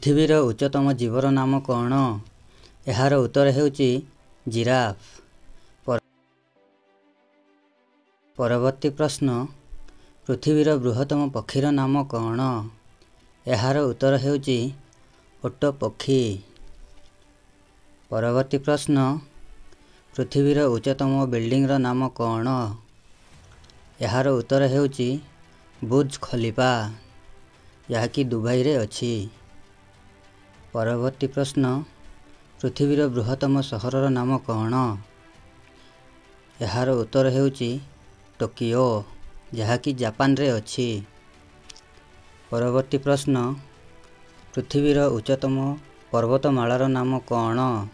पृथ्वीर उच्चतम जीवर नाम कौन? यार उत्तर हेउची जिराफ। परवर्ती प्रश्न पृथ्वीर बृहत्तम पक्षीर नाम कौन? यार उत्तर हेउची ओट पक्षी। परवर्ती प्रश्न पृथ्वीर उच्चतम बिल्डिंग नाम कौन? यार उत्तर हेउची बुर्ज खलीफा, याकि दुबई रे अछि। परवर्ती प्रश्न पृथ्वीर बृहत्तम सहरर नाम कौन? यार उत्तर हेउची टोकियो, जहाँकि जापान रे अछि। परवर्ती प्रश्न पृथ्वीर उच्चतम पर्वतमालार नाम कौन?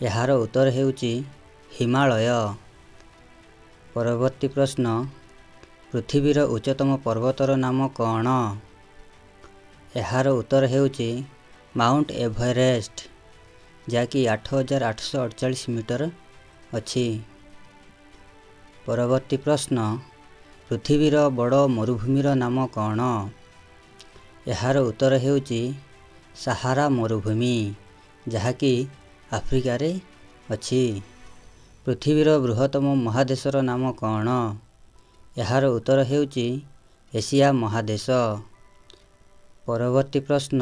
यार उत्तर हेउची हिमालय। परवर्ती प्रश्न पृथ्वीर उच्चतम पर्वतर नाम कौन? यार उत्तर हेउची माउंट एवरेस्ट, जहाँकि 8848 मीटर अछि। परवर्ती प्रश्न पृथ्वीर बड़ मरुभूमिर नाम कौन? यार उत्तर हेउची सहारा मरुभूमि, जहाँकि आफ्रिका रे अछि। पृथ्वीर बृहत्तम महादेशर नाम कौन? यार उत्तर हेउची एशिया महादेश। परवर्ती प्रश्न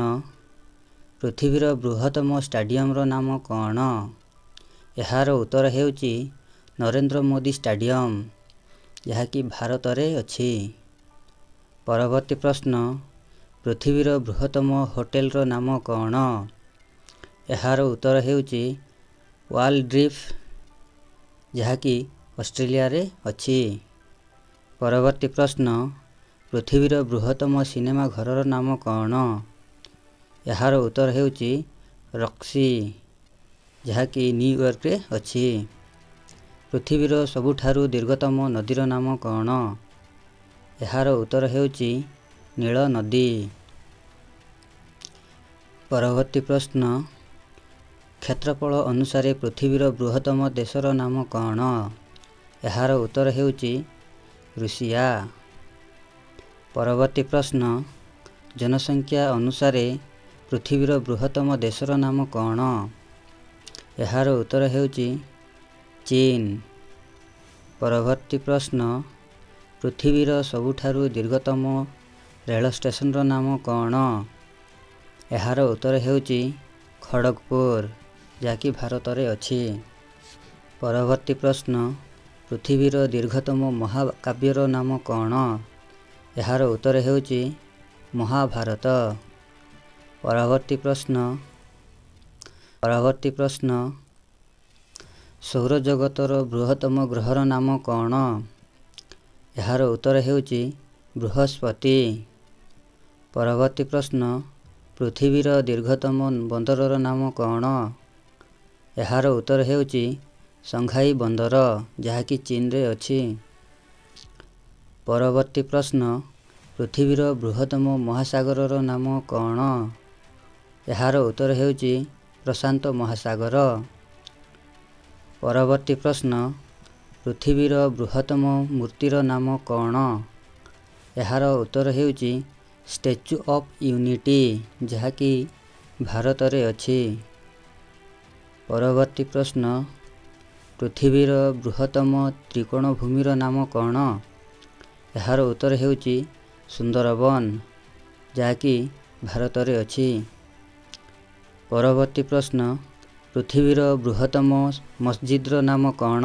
पृथ्वीर बृहत्तम स्टाडियम नाम कौन? यार उत्तर हेउची नरेंद्र मोदी स्टाडियम, जहाँकि भारत रे अछि। परवर्ती प्रश्न पृथ्वीर बृहत्तम होटेलर नाम कौन? यार उत्तर हेउची वालड्रिफ, जहाँकि ऑस्ट्रेलिया रे अछि। परवर्ती प्रश्न पृथ्वीर बृहत्तम सिनेमा घरर नाम कौन? यार उत्तर हेउची रॉक्सी, जहाँकि न्यूयॉर्क रे अछि। पृथ्वीर सबुठारु दीर्घतम नदीर नाम कौन? यार उत्तर हेउची नील नदी। परवर्ती प्रश्न क्षेत्रफल अनुसार पृथ्वीर बृहत्तम देशर नाम कौन? यार उत्तर हेउची रूसिया। परवर्ती प्रश्न जनसंख्या अनुसार पृथ्वीर बृहत्तम देशर नाम कौन? यार उत्तर हेउची चीन। परवर्ती प्रश्न पृथ्वीर सबुठारु दीर्घतम रेल स्टेशनर नाम कौन? यार उत्तर हेउची खड़गपुर, जहाँकि भारत रे अछि। परवर्ती प्रश्न पृथ्वीर दीर्घतम महाकाव्यर नाम कौन? यार उत्तर हेउची महाभारत। परवर्ती प्रश्न सौरजगतर बृहत्तम ग्रहर नाम कौन? यार उत्तर हेउची बृहस्पति। परवर्ती प्रश्न पृथ्वीर दीर्घतम बंदरर नाम कौन? यार उत्तर हेउची संघाई बंदर, जहाँकि चीन रे अछि। परवर्ती प्रश्न पृथ्वीर बृहत्तम महासागरर नाम कौन? यार उत्तर हेउची प्रशांत महासागर। परवर्ती प्रश्न पृथ्वीर बृहत्तम मूर्तिर नाम कौन? यार उत्तर हेउची स्टैच्यू ऑफ यूनिटी, जहाँकि भारत रे अछि। परवर्ती प्रश्न पृथ्वीर बृहत्तम त्रिकोण भूमिर नाम कौन? यार उत्तर हेउची सुंदरबन, जहाँकि भारत रे अछि। परवर्ती प्रश्न पृथ्वीर बृहत्तम मस्जिदर नाम कौन?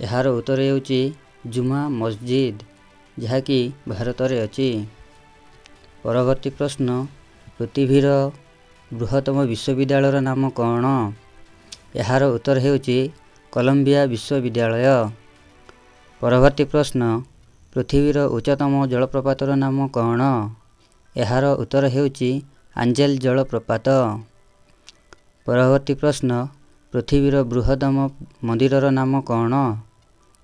यार उत्तर हेउची जुमा मस्जिद, जहाँकि भारत रे अछि। परवर्ती प्रश्न पृथ्वीर बृहत्तम विश्वविद्यालयर नाम कौन? यार उत्तर हेउची कोलंबिया विश्वविद्यालय। परवर्ती प्रश्न पृथ्वीर उच्चतम जलप्रपातर नाम कौन? यार उत्तर हेउची आंजेल जलप्रपात। परवर्ती प्रश्न पृथ्वीर बृहत्तम मंदिरर नाम कौन?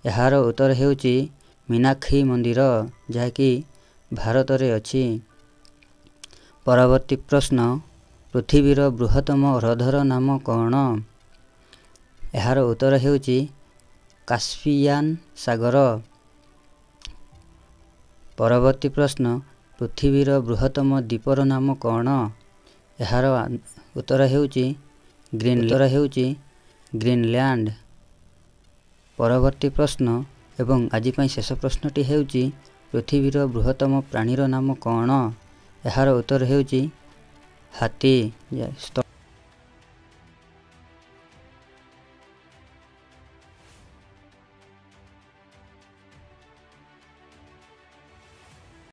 यार उत्तर हेउची मीनाक्षी मंदिर, जहाँकि भारत रे अछि। परवर्ती प्रश्न पृथ्वीर बृहत्तम ह्रदर नाम कौन? यार उत्तर हेउची कास्पियान सागर। परवर्ती प्रश्न ପୃଥିବୀର ବୃହତ୍ତମ ଦ୍ୱୀପର ନାମ କ'ଣ? ଏହାର ଉତ୍ତର ହେଉଛି ଗ୍ରୀନଲ୍ୟାଣ୍ଡ। ପରବର୍ତ୍ତୀ ପ୍ରଶ୍ନ ଏବଂ ଆଜି ପାଇଁ ଶେଷ ପ୍ରଶ୍ନଟି ହେଉଛି ପୃଥିବୀର ବୃହତ୍ତମ ପ୍ରାଣୀର ନାମ କ'ଣ? ଏହାର ଉତ୍ତର ହେଉଛି ହାତୀ।